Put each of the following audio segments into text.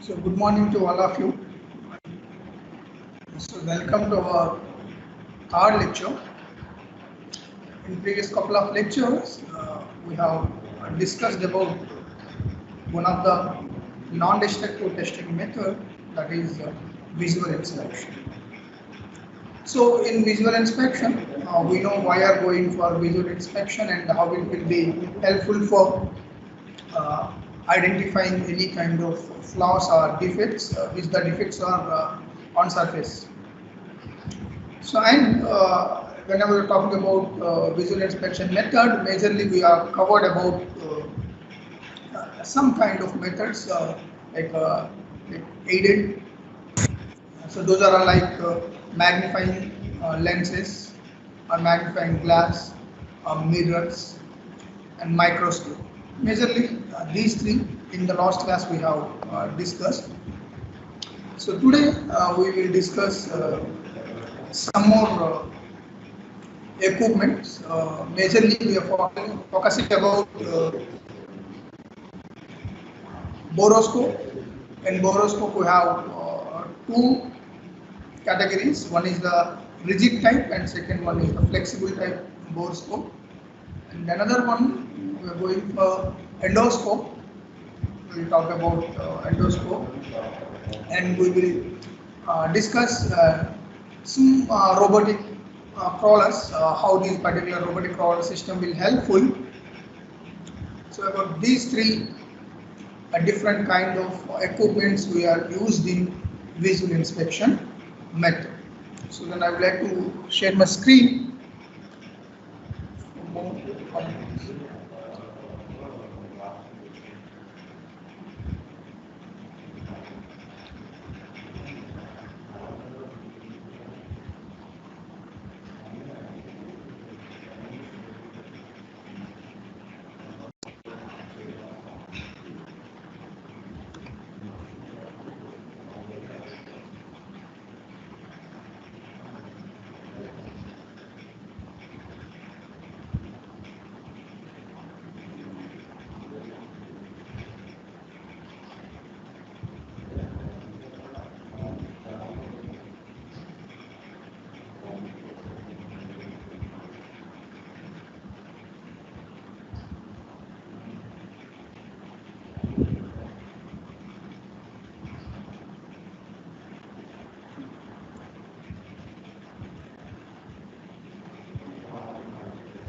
So good morning to all of you. So welcome to our third lecture. In previous couple of lectures, we have discussed about one of the non-destructive testing method, that is visual inspection. So in visual inspection, we know why are going for visual inspection and how it will be helpful for uh, identifying any kind of flaws or defects, which the defects are on surface. So and whenever we're talking about visual inspection method, majorly we are covered about some kind of methods like, like aided. So those are like magnifying lenses or magnifying glass, mirrors, and microscope. Majorly these three in the last class we have discussed. So today we will discuss some more equipments. Majorly we are focusing about boroscope. In boroscope we have two categories. One is the rigid type and second one is the flexible type boroscope. And another one we are going for endoscope. We will talk about endoscope and we will discuss some robotic crawlers, how this particular robotic crawler system will helpful. So about these three different kind of equipments we are used in visual inspection method. So then I would like to share my screen.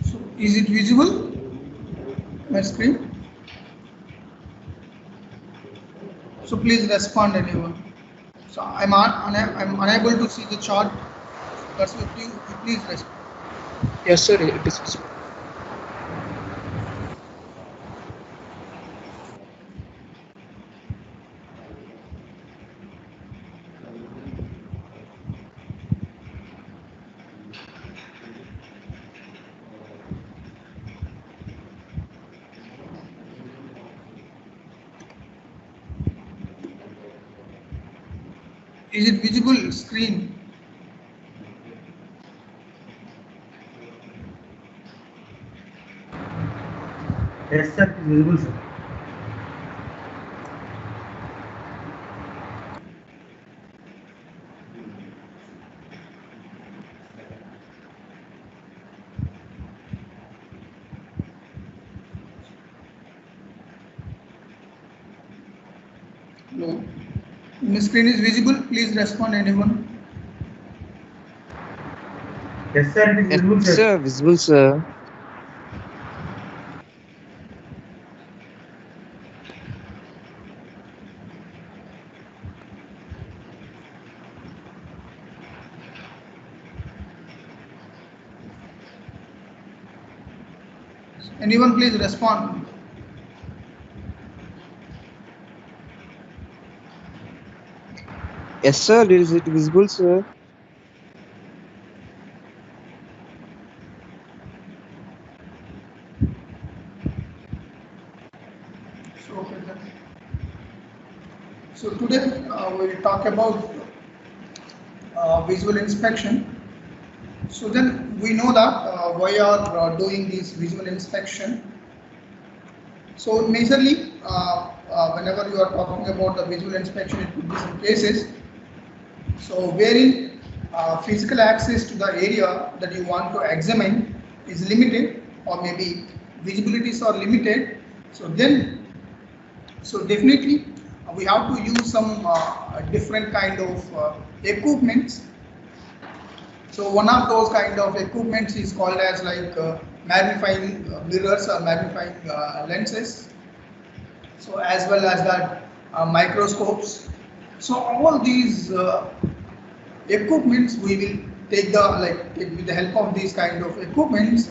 So is it visible? My screen? So please respond anyone. So I'm unable to see the chart. That's why please respond. Yes, sir. It is. Is it visible screen? Yes, sir, it is visible, sir. No. My screen is visible. Please respond anyone. Yes, sir, it is Yes, visible, sir. sir. Visible, sir. Anyone please respond. Yes, sir. Is it visible, sir? So, okay, then. So today we will talk about visual inspection. So then we know that why are doing this visual inspection. So majorly whenever you are talking about the visual inspection, it could be some cases. So wherein physical access to the area that you want to examine is limited, or maybe visibilities are limited. So then, so definitely we have to use some different kind of equipments. So one of those kind of equipments is called as like magnifying mirrors or magnifying lenses. So as well as that microscopes. So all these equipments we will take with the help of these kind of equipments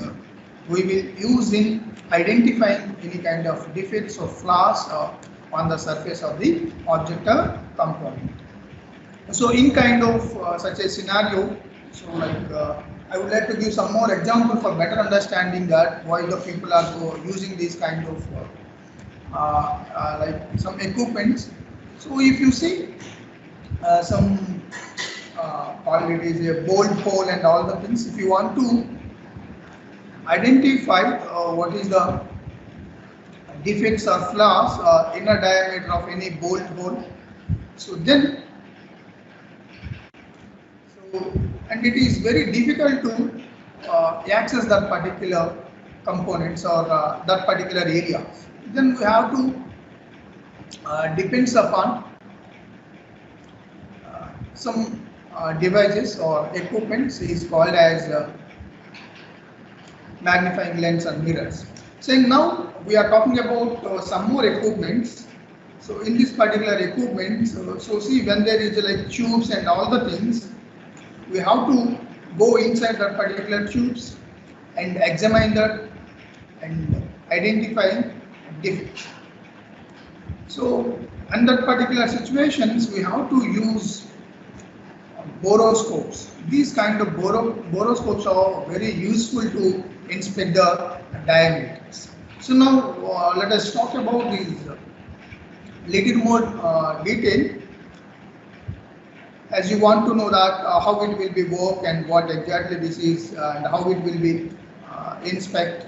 we will use in identifying any kind of defects or flaws on the surface of the object or component. So in kind of such a scenario, so like I would like to give some more example for better understanding that why the people are using these kind of like some equipments. So if you see some it is a bolt hole and all the things, if you want to identify what is the defects or flaws inner diameter of any bolt hole, so then and it is very difficult to access that particular components or that particular area, then we have to depends upon some devices or equipments is called as magnifying lens and mirrors. So now we are talking about some more equipments. So in this particular equipment, so see when there is like tubes and all the things, we have to go inside that particular tubes and examine that and identify defects. So in that particular situations, we have to use boroscopes. These kind of boroscopes are very useful to inspect the diameters. So now let us talk about these little more detail, as you want to know that how it will be work and what exactly this is and how it will be inspect.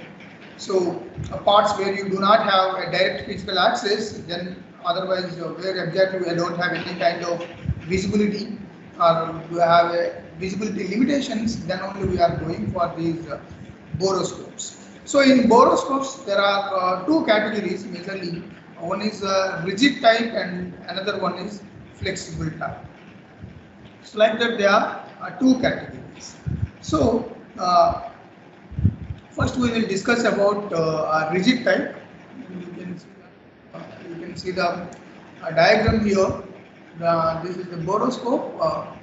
So parts where you do not have a direct physical access, then otherwise where exactly we don't have any kind of visibility or we have a visibility limitations, then only we are going for these boroscopes. So in boroscopes there are two categories majorly. One is rigid type and another one is flexible type. So like that there are two categories. So first we will discuss about rigid type. You can see the diagram here. This is the boroscope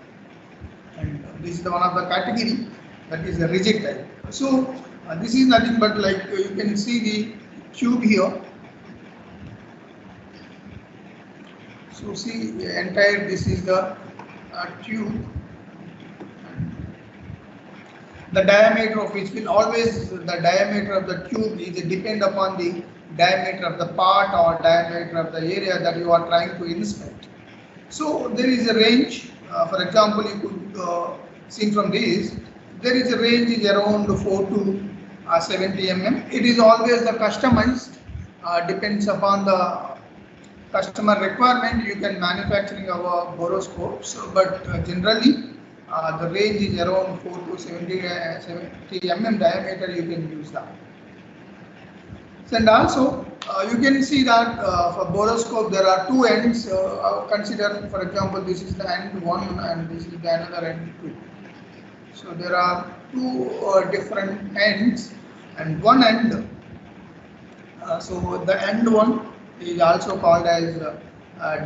and this is the one of the category that is the rigid type. So this is nothing but like you can see the tube here. So see the entire, this is the tube. The diameter of which will always, the diameter of the tube is depend upon the diameter of the part or diameter of the area that you are trying to inspect. So there is a range. For example, you could see from this, there is a range is around 4 to 70 mm. It is always the customized, depends upon the customer requirement. You can manufacturing our boroscopes, but generally the range is around 4 to 70 mm diameter. You can use that. And also you can see that for boroscope there are two ends. Consider, for example, this is the end one and this is the another end two. So there are two different ends and one end. So the end one is also called as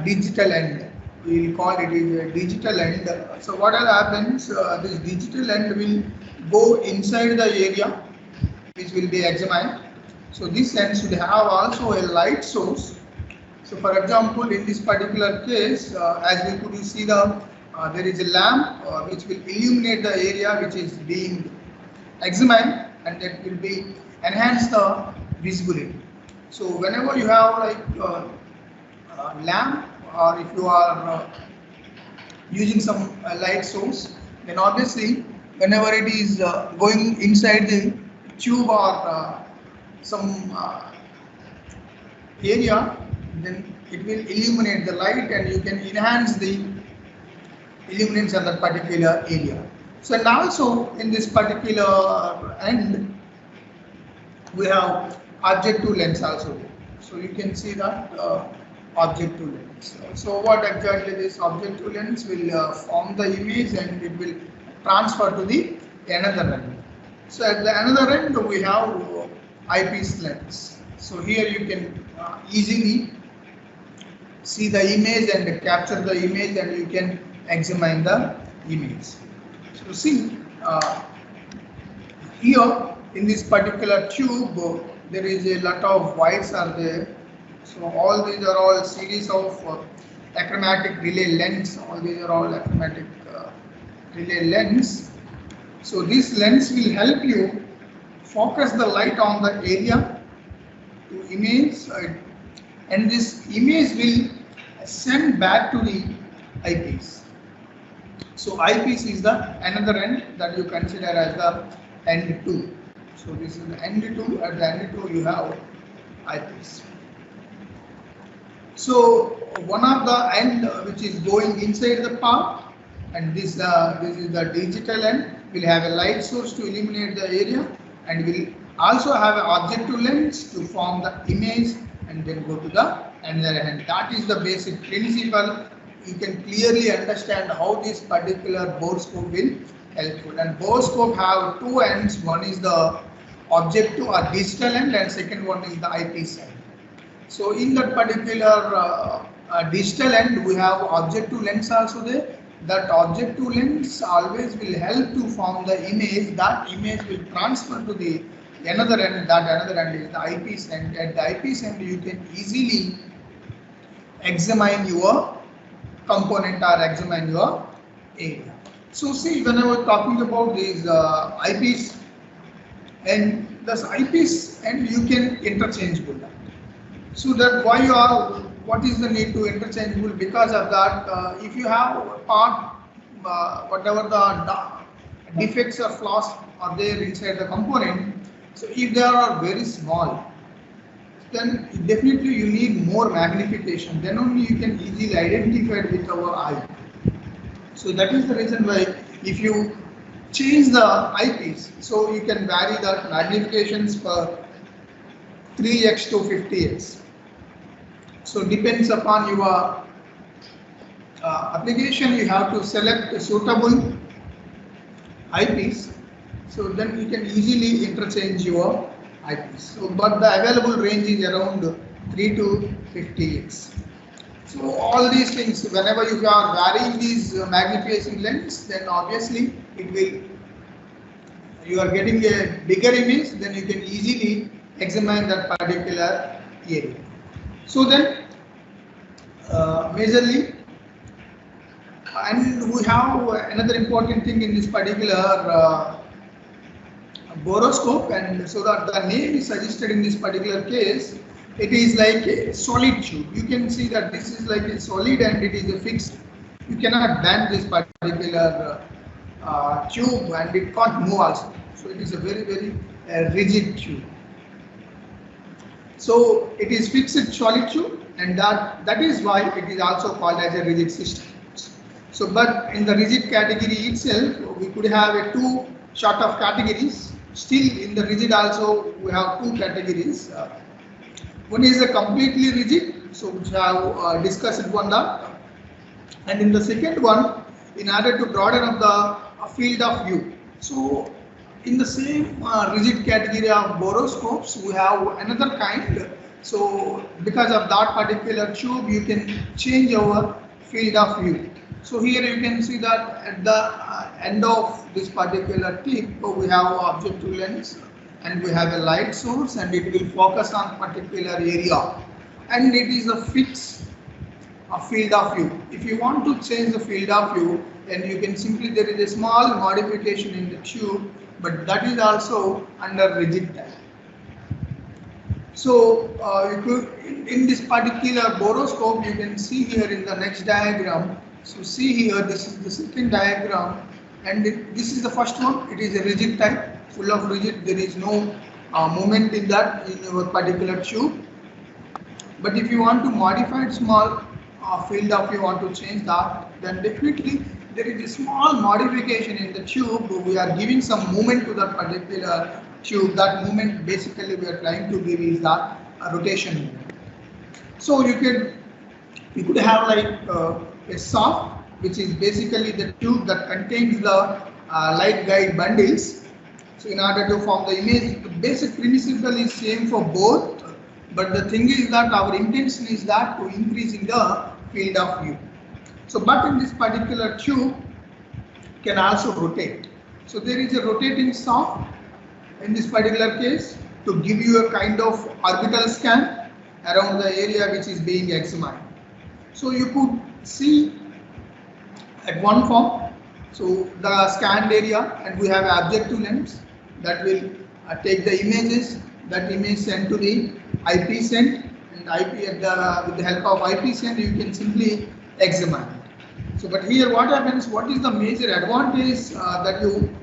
digital end. We will call it is a digital end. So what happens? This digital end will go inside the area which will be examined. So this end should have also a light source. So for example, in this particular case, as we could see there is a lamp which will illuminate the area which is being examined, and that will be enhance the visibility. So whenever you have like lamp, or if you are using some light source, then obviously whenever it is going inside the tube or some area, then it will illuminate the light and you can enhance the illuminance of that particular area. So and also in this particular end we have objective lens also. So you can see that objective lens. So what exactly this objective lens will form the image and it will transfer to the another end. So at the another end we have eyepiece lens. So here you can easily see the image and capture the image and you can examine the image. So see here in this particular tube there is a lot of wires are there. So all these are all series of achromatic relay lens. All these are all achromatic relay lens. So this lens will help you focus the light on the area to image and this image will send back to the eyepiece. So eyepiece is the another end that you consider as the end 2. So this is the end 2. At the end 2 you have eyepiece. So one of the end which is going inside the part and this is the digital end will have a light source to illuminate the area and will also have an objective lens to form the image and then go to the another end. That is the basic principle. You can clearly understand how this particular borescope will help you. And borescope have two ends. One is the objective or digital end and second one is the eyepiece end. So in that particular digital end we have objective lens also there. That objective lens always will help to form the image. That image will transfer to the another end. That another end is the eyepiece end. At the eyepiece end you can easily examine your component or examine your area. So see, when I was talking about this eyepiece and this eyepiece and you can interchangeable that. So that why you are, what is the need to interchangeable? Because of that, if you have a part, whatever the defects or flaws are there inside the component, so if they are very small, then definitely you need more magnification. Then only you can easily identify it with our eye. So that is the reason why if you change the eyepiece, so you can vary the magnifications for 3x to 50x. So depends upon your application, you have to select a suitable eyepiece. So then you can easily interchange your eyepiece. So but the available range is around 3 to 50x. So all these things, whenever you are varying these magnification lens, then obviously it will, you are getting a bigger image, then you can easily examine that particular area. So then majorly, and we have another important thing in this particular borescope, and so that the name is suggested in this particular case, it is like a solid tube. You can see that this is like a solid and it is a fixed. You cannot bend this particular tube and it can't move also. So it is a very rigid tube. So it is fixed solid tube and that is why it is also called as a rigid system. So but in the rigid category itself, we could have a two sort of categories. Still in the rigid also we have two categories. One is a completely rigid, so which I have discussed one that, and in the second one, in order to broaden up the field of view. So in the same rigid category of borescopes, we have another kind. So because of that particular tube, you can change our field of view. So here you can see that at the end of this particular tip, we have objective lens and we have a light source and it will focus on particular area and it is a fixed field of view. If you want to change the field of view, then you can simply, there is a small modification in the tube, but that is also under rigid type. So in this particular borescope, you can see here in the next diagram. So see here, this is the second diagram and this is the first one. It is a rigid type, full of rigid. There is no movement in that in your particular tube. But if you want to modify it small field of you want to change that, then definitely there is a small modification in the tube. We are giving some movement to that particular tube. That movement basically we are trying to give is that rotation movement. So you could have like a soft, which is basically the tube that contains the light guide bundles. So in order to form the image, the basic principle is same for both, but the thing is that our intention is that to increase in the field of view. So but in this particular tube can also rotate. So there is a rotating soft in this particular case to give you a kind of orbital scan around the area which is being examined. So you could see at one form, so the scanned area, and we have objective lens that will take the images, that image sent to the IP sent, and IP with the help of IP sent you can simply examine it. So but here what happens, what is the major advantage that you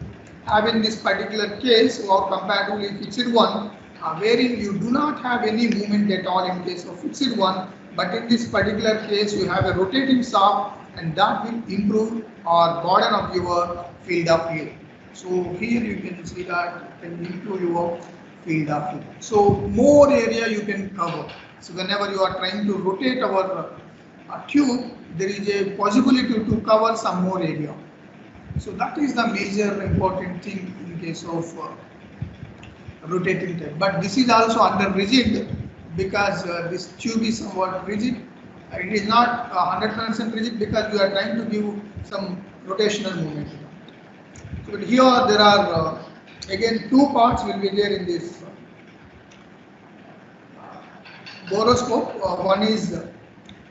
have in this particular case or comparatively fixed one, wherein you do not have any movement at all in case of fixed one, but in this particular case you have a rotating soft, and that will improve or broaden of your field of view. So here you can see that it can improve your field of view. So more area you can cover. So whenever you are trying to rotate our tube, there is a possibility to cover some more area. So that is the major important thing in case of rotating type. But this is also under rigid, because this tube is somewhat rigid. It is not 100% rigid because we are trying to give some rotational movement. So but here there are again two parts will be there in this borescope. One is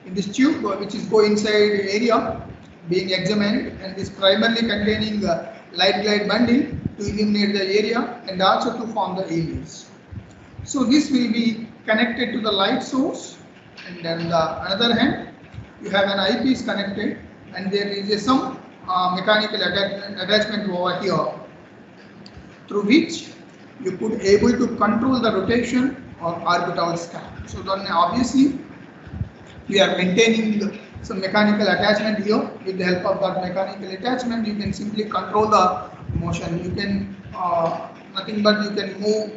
in this tube which is go inside area being examined, and this primarily containing light guide bundle to illuminate the area and also to form the image. So this will be connected to the light source, and then the another hand you have an eyepiece connected, and there is some mechanical attachment over here through which you could able to control the rotation or orbital scan. So then obviously we are maintaining some mechanical attachment here. With the help of that mechanical attachment you can simply control the motion. You can nothing but you can move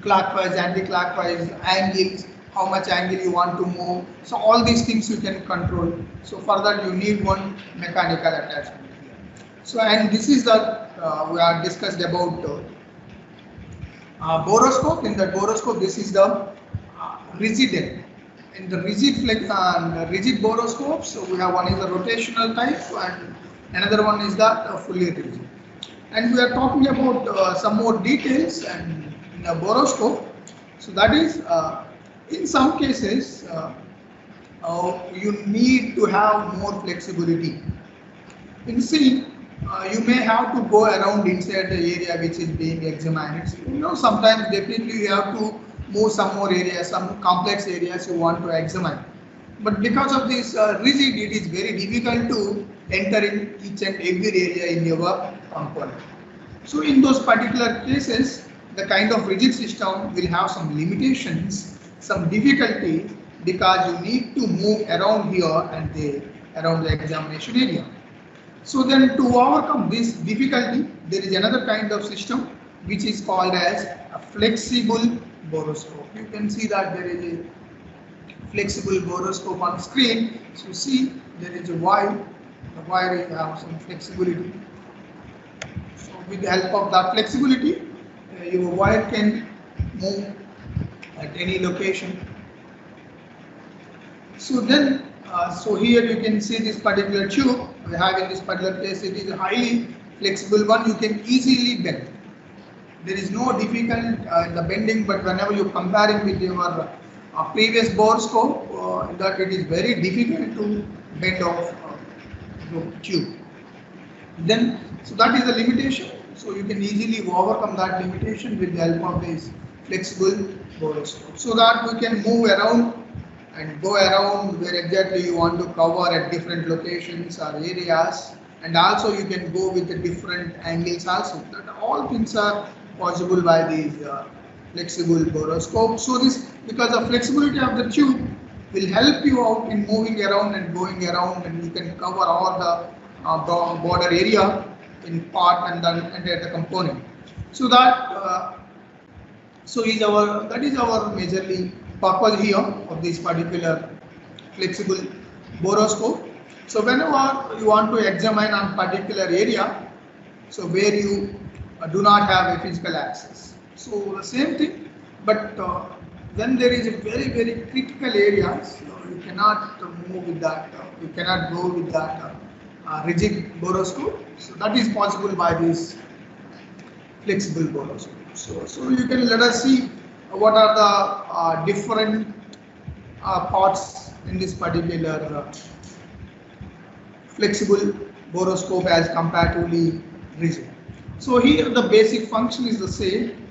clockwise, anti-clockwise, angles, how much angle you want to move. So all these things you can control. So for that you need one mechanical attachment here. So and this is the we are discussed about borescope. In the borescope this is the rigid end. In the rigid borescope, so we have one is the rotational type and another one is the fully rigid. And we are talking about some more details and in the borescope. So that is in some cases you need to have more flexibility. In C, you may have to go around inside the area which is being examined. Sometimes definitely you have to move some more areas, some complex areas you want to examine. But because of this rigid, it is very difficult to enter in each and every area in your component. So in those particular cases, the kind of rigid system will have some limitations, some difficulty, because you need to move around here and there around the examination area. So then to overcome this difficulty, there is another kind of system which is called as a flexible borescope. You can see that there is a flexible borescope on screen. So see there is a wire. The wire will have some flexibility. So with the help of that flexibility, your wire can move at any location. So then, so here you can see this particular tube. We have in this particular case, it is a highly flexible one. You can easily bend. There is no difficult in the bending, but whenever you compare it with your previous borescope, that it is very difficult to bend off the tube. Then, so that is the limitation. So you can easily overcome that limitation with the help of this flexible borescope, so that we can move around and go around where exactly you want to cover at different locations or areas, and also you can go with the different angles also. That all things are possible by these flexible borescope. So this, because the flexibility of the tube will help you out in moving around and going around, and you can cover all the border area in part and then enter the component. So that is our majorly purpose here of this particular flexible borescope. So whenever you want to examine on particular area, so where you do not have a physical access, so the same thing, but when there is a very critical areas, you cannot move with that, you cannot go with that rigid borescope. So that is possible by this flexible borescope. So you can let us see what are the different parts in this particular flexible borescope as comparatively rigid. So here the basic function is the same.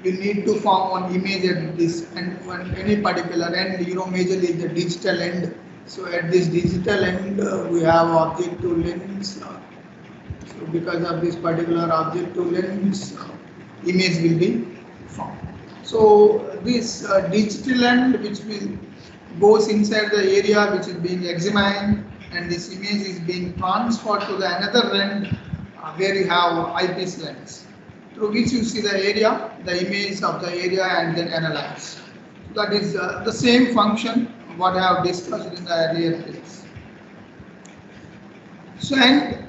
You need to form one image at this and any particular end, majorly the digital end. So at this digital end we have object to lens. So because of this particular object to lens, image will be formed. So this digital end which will goes inside the area which is being examined, and this image is being transferred to the another end where you have eyepiece lens, through which you see the area, the image of the area, and then analyze. That is the same function what I have discussed in the earlier place. So and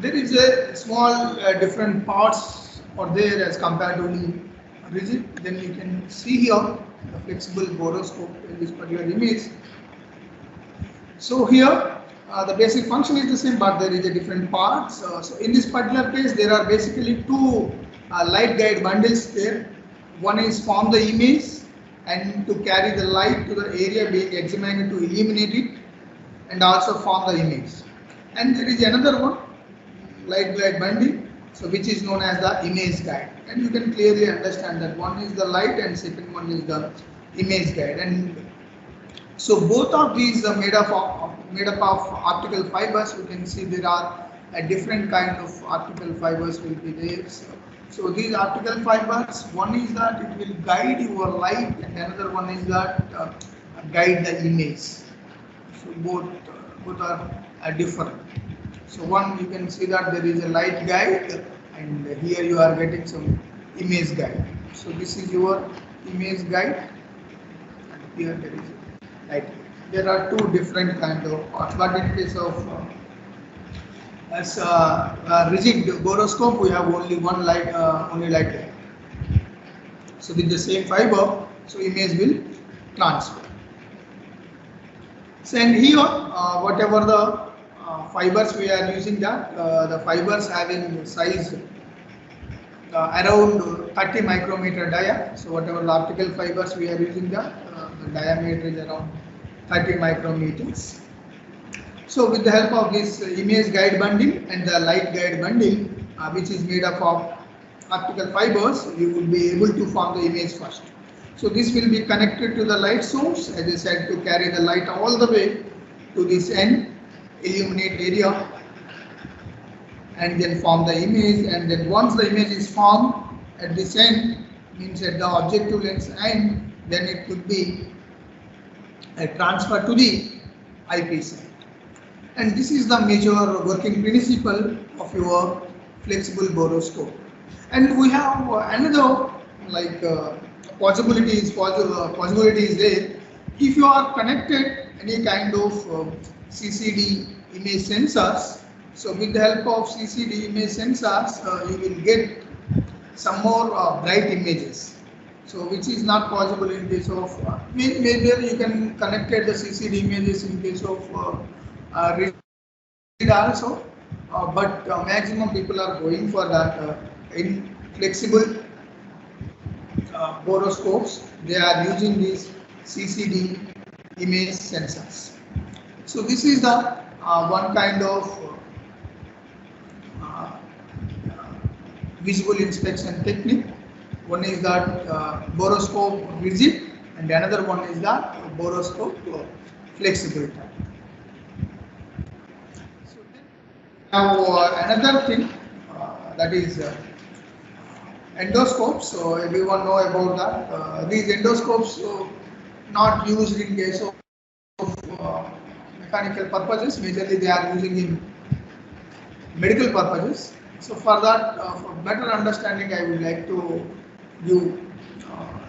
there is a small different parts are there as comparatively rigid. Then you can see here the flexible borescope in this particular image. So here the basic function is the same, but there is a different parts. So in this particular case, there are basically two light guide bundles there. One is form the image and to carry the light to the area being examined to illuminate it, and also form the image. And there is another one, light guide bundle, so which is known as the image guide. And you can clearly understand that one is the light and second one is the image guide. And so both of these are made up of optical fibers. You can see there are a different kind of optical fibers will be there. So these optical fibers, one is that it will guide your light, and another one is that guide the image. So both are different. So one, you can see that there is a light guide, and here you are getting some image guide. So this is your image guide, and here there is a light guide. There are two different kinds of parts, but in case of as rigid borescope, we have only one light, only light guide. So with the same fiber, so image will transfer. So and here, whatever the fibers we are using, that the fibers having size around 30 micrometer dia. So whatever the optical fibers we are using, that the diameter is around 30 micrometers. So with the help of this image guide bundle and the light guide bundle, which is made up of optical fibers, you will be able to form the image first. So this will be connected to the light source, as I said, to carry the light all the way to this end, illuminate area, and then form the image. And then once the image is formed at this end, means at the objective lens end, then it could be transferred to the eyepiece end. And this is the major working principle of your flexible borescope. And we have another like possibility is there. If you are connected any kind of CCD image sensors, so with the help of CCD image sensors, you will get some more bright images. So which is not possible in case of maybe you can connect the CCD images in case of rigid also, but maximum people are going for that in flexible borescopes. They are using these CCD image sensors. So this is the one kind of visual inspection technique. One is that borescope rigid, and another one is that borescope flexible type. So now another thing that is endoscopes. So everyone know about that. These endoscopes not used in case of mechanical purposes. Majorly they are using in medical purposes. So for that, for better understanding, I would like to give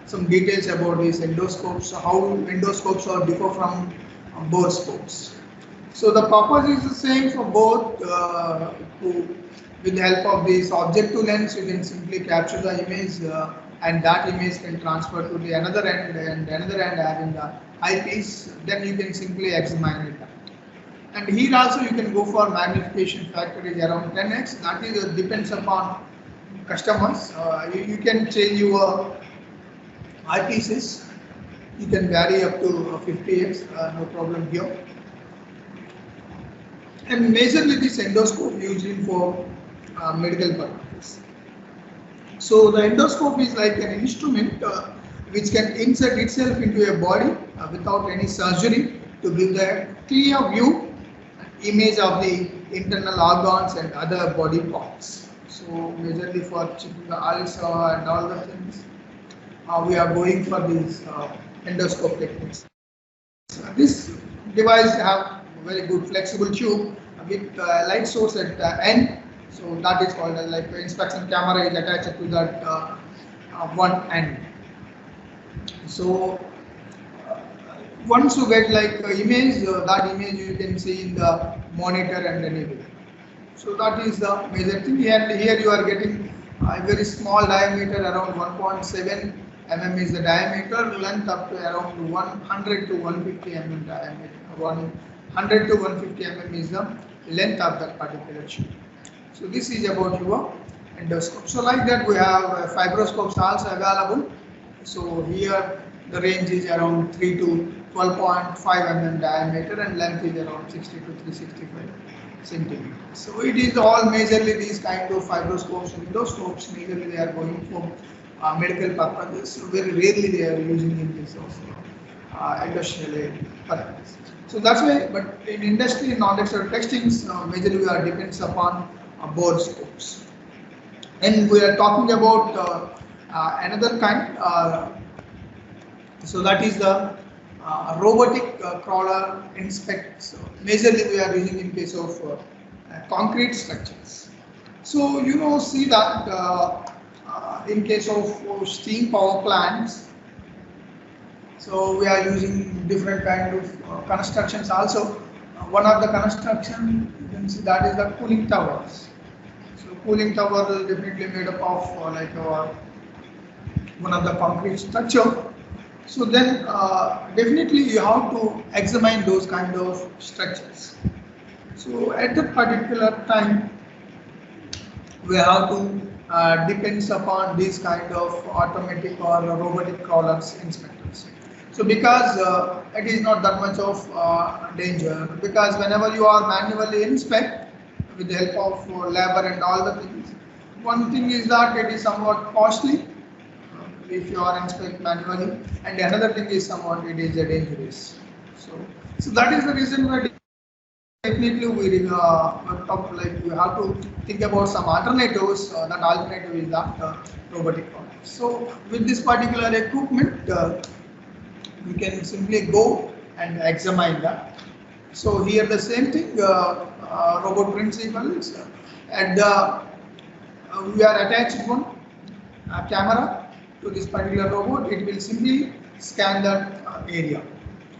some details about these endoscopes, how endoscopes are differ from borescopes. So the purpose is the same for both. With the help of this objective lens, you can simply capture the image, and that image can transfer to the another end, and another end having the eyepiece. Then you can simply examine it. And here also you can go for magnification factor is around 10x. That is depends upon customers. You can change your eyepieces. You can vary up to 50x, no problem here. And majorly this endoscope used in for medical purposes. So the endoscope is like an instrument which can insert itself into a body without any surgery to give the clear view image of the internal organs and other body parts. So majorly for checking the ulcer and all the things, we are going for these endoscope techniques. This device have very good flexible tube with light source at the end. So that is called like inspection camera is attached to that one end. So once you get like image, that image you can see in the monitor and anywhere. So that is the major thing. And here you are getting a very small diameter, around 1.7 mm is the diameter, length up to around 100 to 150 mm diameter. 100 to 150 mm is the length of that particular tube. So this is about your endoscope. So like that we have fibroscopes also available. So here the range is around 3 to 12.5 mm diameter and length is around 60 to 365 centimeters. So it is all majorly these kind of fibroscopes and endoscopes. Majorly they are going for medical purposes. So very rarely they are using in this of industrial purposes. So that's why. But in industry, non-external testings, majorly we are depends upon borescopes. And we are talking about another kind. So that is the robotic crawler inspect. So majorly we are using in case of concrete structures. So see that in case of steam power plants. So we are using different kind of constructions also. One of the construction you can see that is the cooling towers. So cooling tower is definitely made up of like one of the concrete structure. So then definitely you have to examine those kind of structures. So at that particular time we have to depends upon these kind of automatic or robotic crawlers inspectors. So because it is not that much of danger, because whenever you are manually inspect with the help of labor and all the things, one thing is that it is somewhat costly if you are inspect manually, and another thing is somewhat it is dangerous. So that is the reason why definitely we talk like we have to think about some alternatives. That alternative is that robotic crawler. So with this particular equipment, we can simply go and examine that. So here the same thing, robot principles. At the we are attached one camera to this particular robot. It will simply scan that area.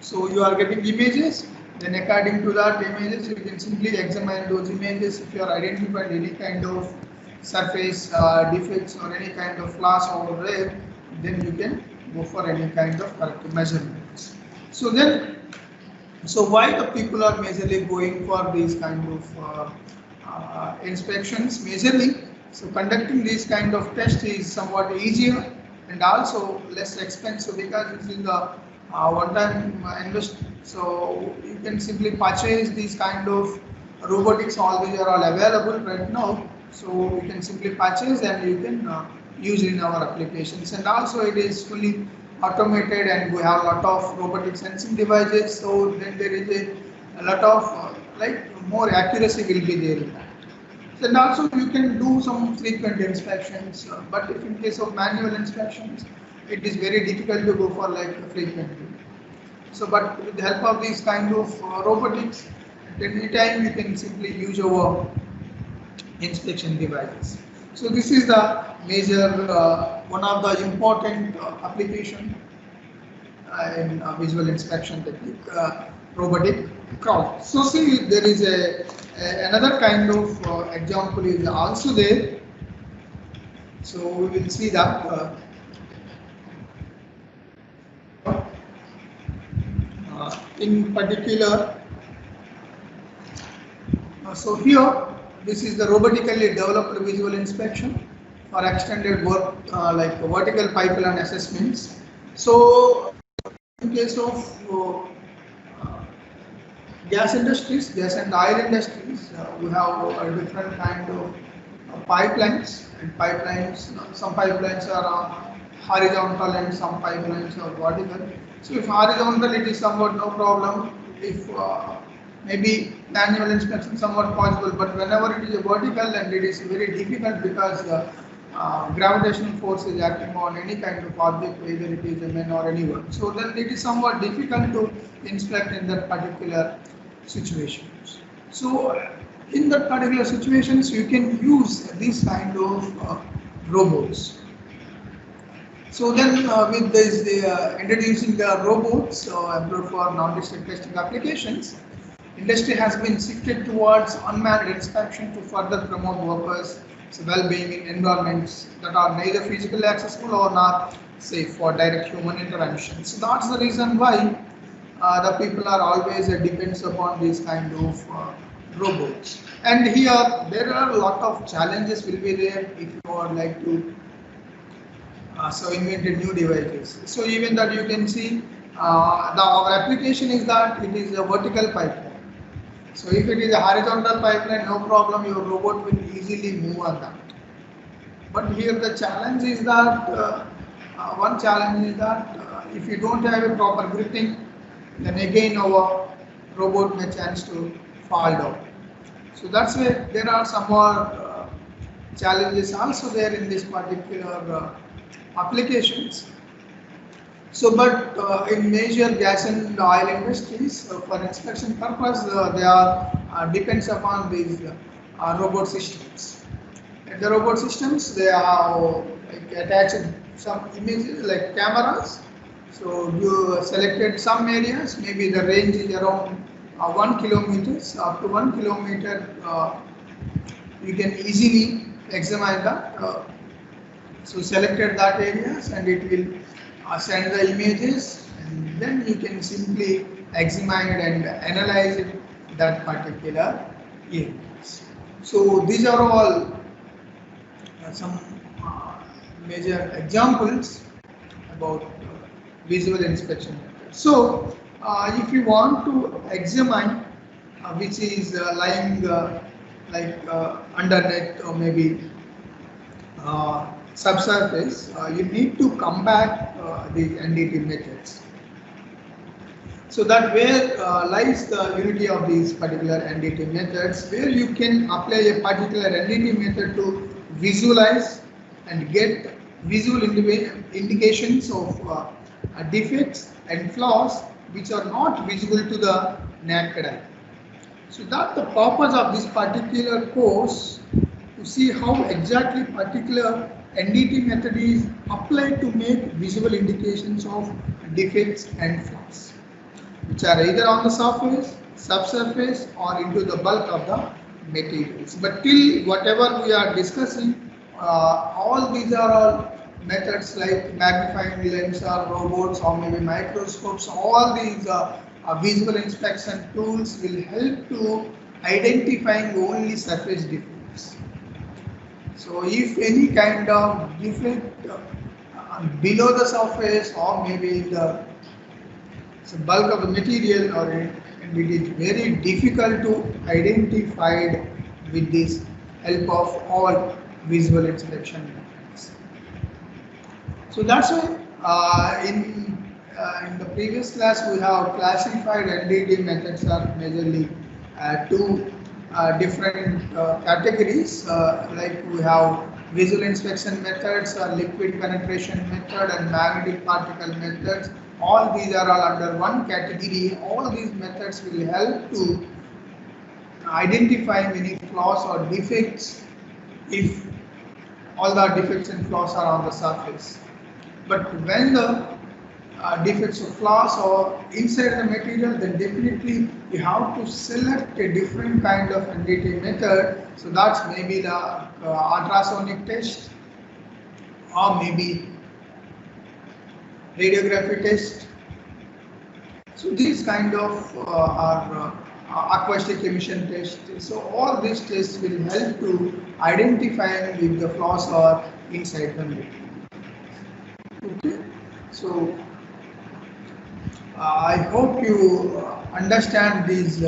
So you are getting images. Then according to that images, you can simply examine those images. If you are identified any kind of surface defects or any kind of flaws over there, then you can go for any kind of corrective measurements. So why the people are majorly going for these kind of inspections? Majorly, so conducting these kind of tests is somewhat easier and also less expensive, because this is the one-time invest. So you can simply purchase these kind of robotics. All these are all available right now. So you can simply purchase and you can use in our applications. And also it is fully automated, and we have a lot of robotic sensing devices. So then there is a lot of like more accuracy will be there in that. And also you can do some frequent inspections, but if in case of manual inspections, it is very difficult to go for like frequently. So, but with the help of these kind of robotics, at any time you can simply use your inspection devices. So this is the major one of the important application in visual inspection technique, robotic crawl. So see, there is another kind of example is also there. So we will see that. In particular, so here this is the robotically developed visual inspection for extended work like vertical pipeline assessments. So in case of gas industries, gas and oil industries, we have a different kind of pipelines, and pipelines, some pipelines are horizontal and some pipelines are vertical. So if horizontal, it is somewhat no problem. If maybe manual inspection somewhat possible, but whenever it is a vertical, and it is very difficult because gravitational force is acting on any kind of object, whether it is a man or anyone. So then it is somewhat difficult to inspect in that particular situations. So in that particular situations, you can use these kind of robots. So then with this introducing the robots employed for non-destructive testing applications, industry has been shifted towards unmanned inspection to further promote workers' well-being in environments that are neither physically accessible or not safe for direct human intervention. So that's the reason why the people are always depends upon these kind of robots. And here there are a lot of challenges will be there if you would like to so invented new devices. So even that you can see our application is that it is a vertical pipeline. So if it is a horizontal pipeline, no problem, your robot will easily move on that. But here the challenge is that one challenge is that if you don't have a proper gripping, then again our robot may chance to fall down. So that's why there are some more challenges also there in this particular applications. So, but in major gas and oil industries, for inspection purpose, they are depends upon these robot systems. And the robot systems, they are like attached some images like cameras. So you selected some areas, maybe the range is around 1 kilometers, up to 1 kilometer. You can easily examine that. So selected that areas, and it will send the images, and then you can simply examine and analyze that particular areas. So these are all some major examples about visual inspection methods. So if you want to examine which is lying like underneath or maybe subsurface, you need to come back the NDT methods. So that where lies the unity of these particular NDT methods, where you can apply a particular NDT method to visualize and get visual indications of defects and flaws which are not visible to the naked eye. So that the purpose of this particular course to see how exactly particular NDT method is applied to make visual indications of defects and flaws, which are either on the surface, subsurface, or into the bulk of the materials. But till whatever we are discussing, all these are all methods like magnifying lens or robots or maybe microscopes. All these visual inspection tools will help to identifying only surface defects. So if any kind of defect below the surface or maybe the bulk of the material, or it is very difficult to identify with this help of all visual inspection methods. So that's why in the previous class we have classified NDT methods are majorly two different categories, like we have visual inspection methods, liquid penetration method, and magnetic particle methods. All these are all under one category. All these methods will help to identify many flaws or defects if all the defects and flaws are on the surface. But when the defects or flaws are inside the material, then definitely you have to select a different kind of NDT method. So that's maybe the ultrasonic test, or maybe radiography test. So these kind of are acoustic emission tests. So all these tests will help to identify if the flaws are inside the material. Okay. So I hope you understand this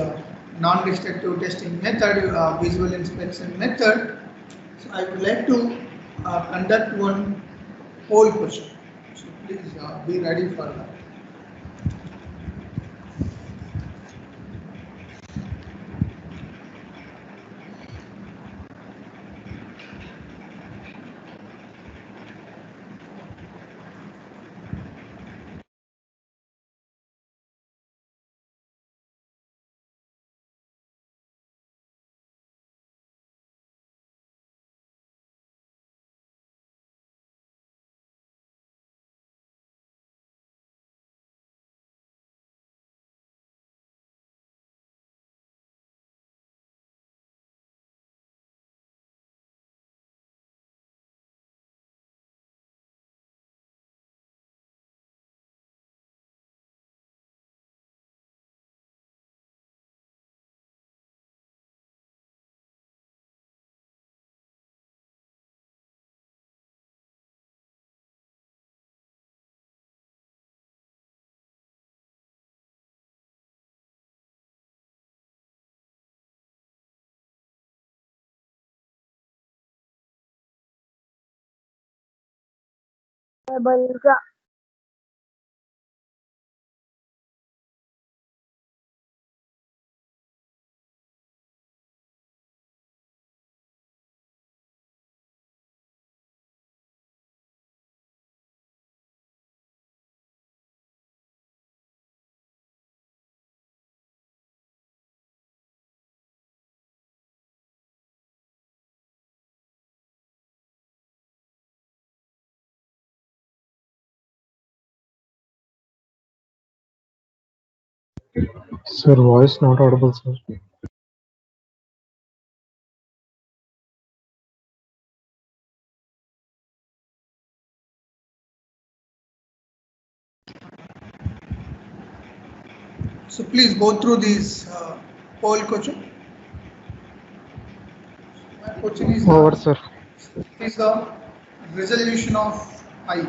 non-destructive testing method, visual inspection method. So I would like to conduct one poll question. So please be ready for that. Sir, voice not audible, sir. So please go through these poll question. My question Over, sir. is the resolution of I.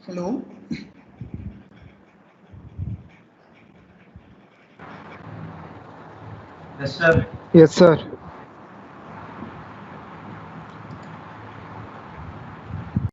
Hello. Yes, sir. Yes, sir.